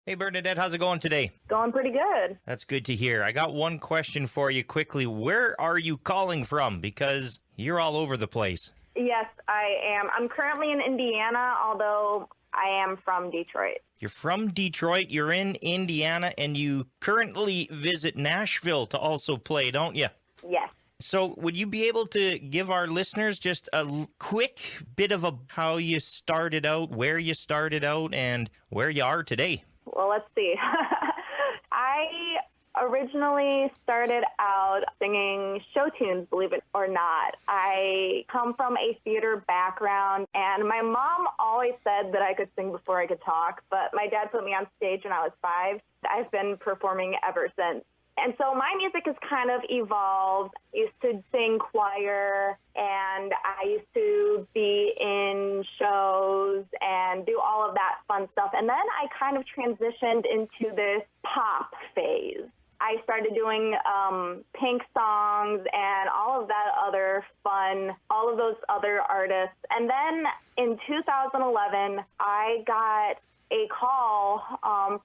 Hey, Bernadette, how's it going today? Going pretty good. That's good to hear. I got one question for you quickly. Where are you calling from? Because you're all over the place. Yes, I am. I'm currently in Indiana, although I am from Detroit. You're from Detroit, you're in Indiana, and you currently visit Nashville to also play, don't you? Yes. So would you be able to give our listeners just a quick bit of how you started out, where you started out, and where you are today? Well, let's see. I originally started out singing show tunes, believe it or not. I come from a theater background, and my mom always said that I could sing before I could talk, but my dad put me on stage when I was 5. I've been performing ever since. And so my music has kind of evolved. I used to sing choir, and I used to be in shows and do all of that fun stuff. And then I kind of transitioned into this pop phase. I started doing Pink songs and all of that other fun, all of those other artists. And then in 2011, I got a call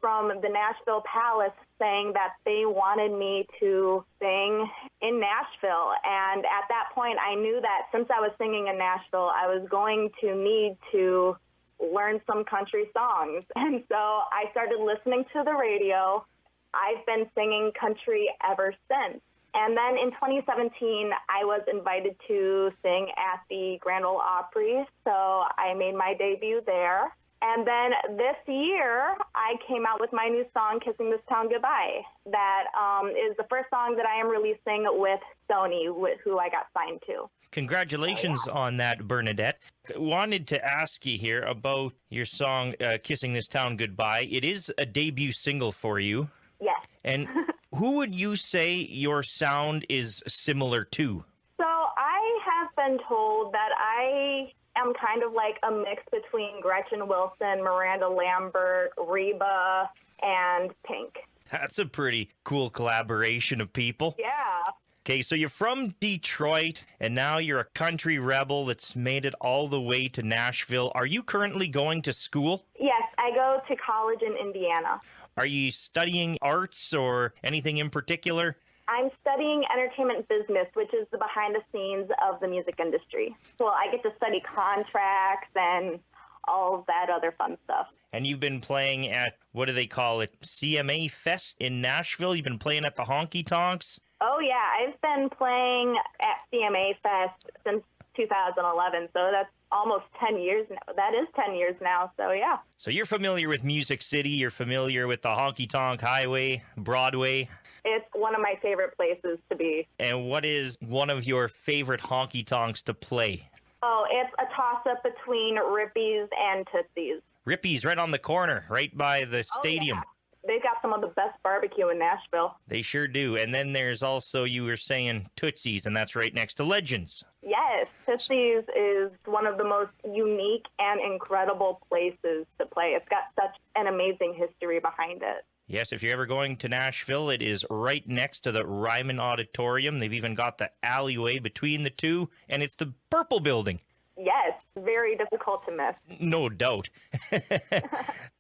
from the Nashville Palace saying that they wanted me to sing in Nashville. And at that point, I knew that since I was singing in Nashville, I was going to need to learn some country songs. And so I started listening to the radio. I've been singing country ever since. And then in 2017, I was invited to sing at the Grand Ole Opry, so I made my debut there. And then this year, I came out with my new song, Kissing This Town Goodbye. That is the first song that I am releasing with Sony, who I got signed to. Congratulations on that, Bernadette. Wanted to ask you here about your song, Kissing This Town Goodbye. It is a debut single for you. Yes. And who would you say your sound is similar to? So I have been told that I am kind of like a mix between Gretchen Wilson, Miranda Lambert, Reba, and Pink. That's a pretty cool collaboration of people. Yeah. Okay, so you're from Detroit, and now you're a country rebel that's made it all the way to Nashville. Are you currently going to school? Yes, I go to college in Indiana. Are you studying arts or anything in particular? I'm studying entertainment business, which is the behind the scenes of the music industry. So I get to study contracts and all of that other fun stuff. And you've been playing at, what do they call it, CMA Fest in Nashville? You've been playing at the Honky Tonks? Oh, yeah. I've been playing at CMA Fest since 2011, so that's almost 10 years now. That is 10 years now, so yeah. So you're familiar with Music City, you're familiar with the Honky Tonk Highway, Broadway. It's one of my favorite places to be. And what is one of your favorite honky tonks to play? Oh, it's a toss-up between Rippies and Tootsie's. Rippies, right on the corner, right by the stadium. Oh, yeah. They've got some of the best barbecue in Nashville. They sure do. And then there's also, you were saying, Tootsie's, and that's right next to Legends. Yes, Tootsie's is one of the most unique and incredible places to play. It's got such an amazing history behind it. Yes, if you're ever going to Nashville, it is right next to the Ryman Auditorium. They've even got the alleyway between the two, and it's the Purple Building. Yes, very difficult to miss. No doubt.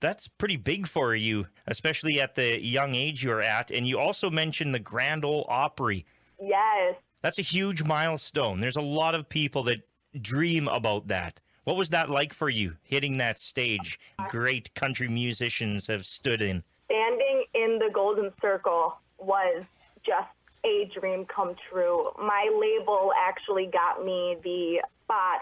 That's pretty big for you, especially at the young age you're at. And you also mentioned the Grand Ole Opry. Yes. That's a huge milestone. There's a lot of people that dream about that. What was that like for you, hitting that stage great country musicians have stood in? Standing in the Golden Circle was just a dream come true. My label actually got me the spot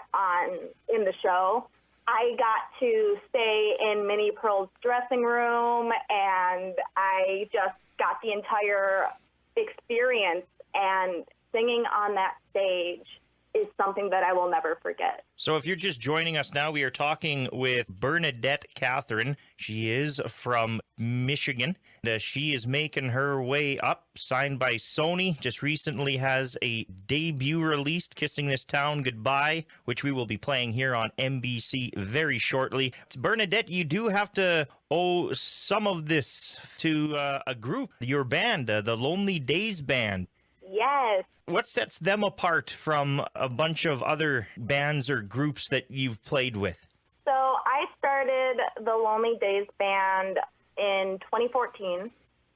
in the show. I got to stay in Minnie Pearl's dressing room, and I just got the entire experience, and singing on that stage is something that I will never forget. So if you're just joining us now, we are talking with Bernadette Kathryn. She is from Michigan. She is making her way up, signed by Sony. Just recently has a debut released, Kissing This Town Goodbye, which we will be playing here on NBC very shortly. Bernadette, you do have to owe some of this to a group, your band, the Lonely Days Band. Yes. What sets them apart from a bunch of other bands or groups that you've played with? So I started the Lonely Days Band in 2014,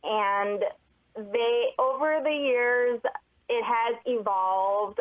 and over the years, it has evolved.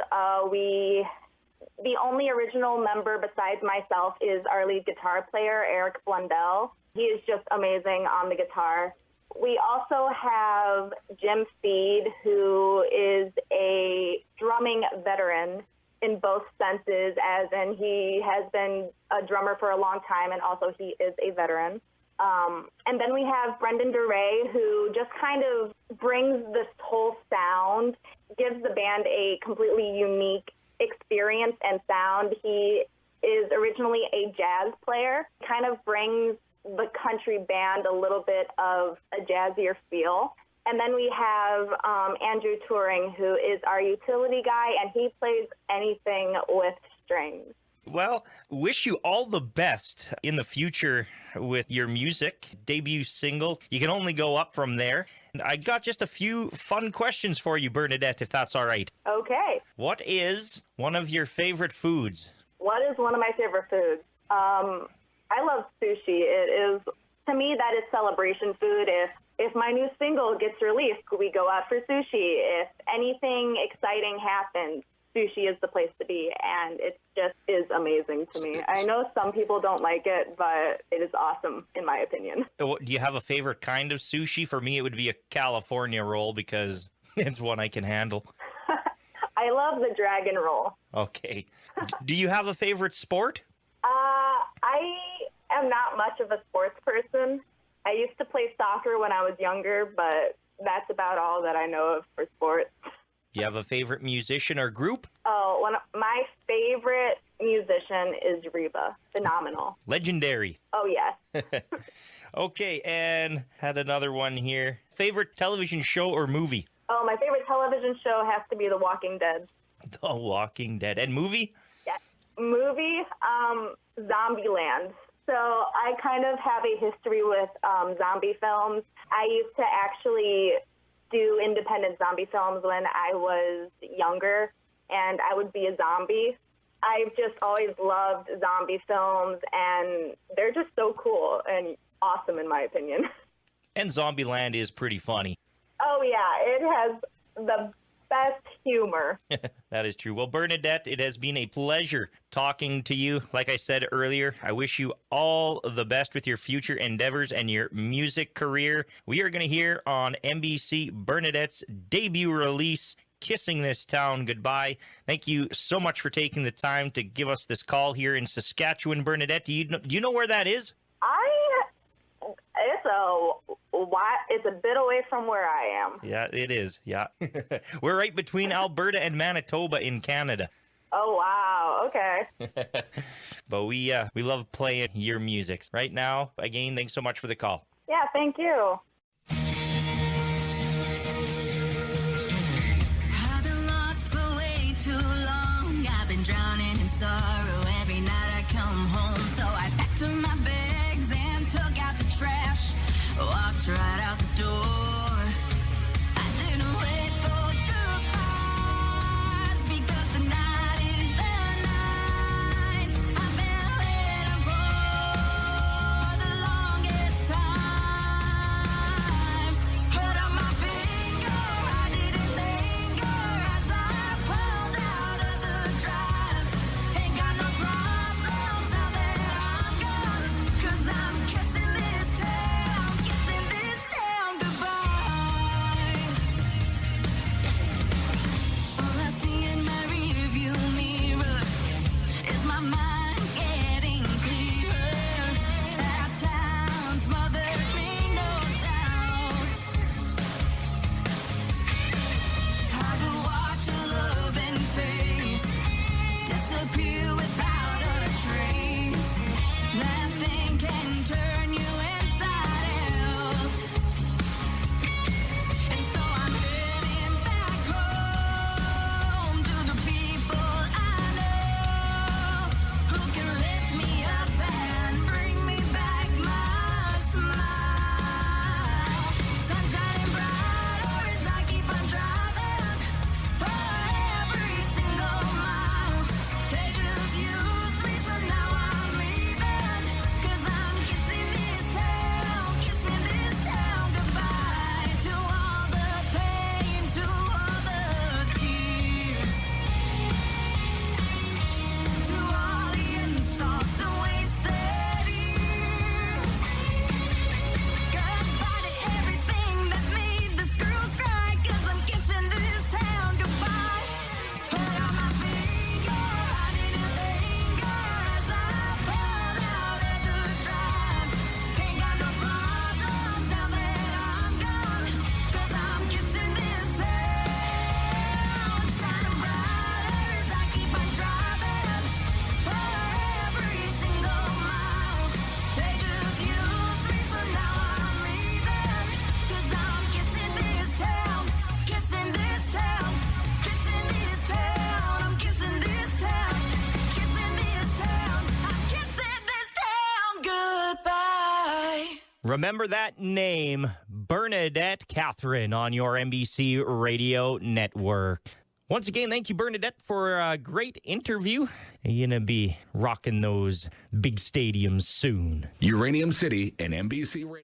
The only original member besides myself is our lead guitar player, Eric Blundell. He is just amazing on the guitar. We also have Jim Speed, who is a drumming veteran in both senses, as in he has been a drummer for a long time, and also he is a veteran. And then we have Brendan DeRay, who just kind of brings this whole sound, gives the band a completely unique experience and sound. He is originally a jazz player, kind of brings the country band a little bit of a jazzier feel. And then we have Andrew Turing, who is our utility guy, and he plays anything with strings. Well, wish you all the best in the future with your music, debut single. You can only go up from there. And I got just a few fun questions for you, Bernadette, if that's all right. Okay. What is one of your favorite foods? What is one of my favorite foods? I love sushi. It is, to me, that is celebration food. If my new single gets released, we go out for sushi. If anything exciting happens, sushi is the place to be, and it just is amazing to me. I know some people don't like it, but it is awesome, in my opinion. Do you have a favorite kind of sushi? For me, it would be a California roll because it's one I can handle. I love the dragon roll. Okay. Do you have a favorite sport? I am not much of a sports person. I used to play soccer when I was younger, but that's about all that I know of for sports. Do you have a favorite musician or group? Oh, my favorite musician is Reba. Phenomenal. Legendary. Oh, yes. Okay, and had another one here. Favorite television show or movie? Oh, my favorite television show has to be The Walking Dead. The Walking Dead. And movie? Yes. Movie, Zombieland. So I kind of have a history with zombie films. I used to actually do independent zombie films when I was younger, and I would be a zombie. I've just always loved zombie films, and they're just so cool and awesome in my opinion. And Zombieland is pretty funny. Oh, yeah. It has the best humor. That is true. Well, Bernadette, it has been a pleasure talking to you. Like I said earlier, I wish you all the best with your future endeavors and your music career. We are going to hear on NBC Bernadette's debut release, Kissing This Town Goodbye. Thank you so much for taking the time to give us this call here in Saskatchewan. Bernadette, do you know where that is? It's a bit away from where I am. Yeah, it is. Yeah. We're right between Alberta and Manitoba in Canada. Oh, wow. Okay. But we love playing your music. Right now, again, thanks so much for the call. Yeah, thank you. I've been lost for way too long. I've been drowning in sorrow. Every night I come home, so I packed up my bags and took out the trash. Walked right out the door. I didn't wait for goodbyes because tonight is the night. I've been waiting for the longest time. Put up my finger, I didn't linger as I pulled out of the drive. Ain't got no problems now that I'm gone, 'cause I'm kissing this town. Kissing this town Remember that name, Bernadette Kathryn, on your NBC radio network. Once again, thank you, Bernadette, for a great interview. You're going to be rocking those big stadiums soon. Uranium City and NBC Radio.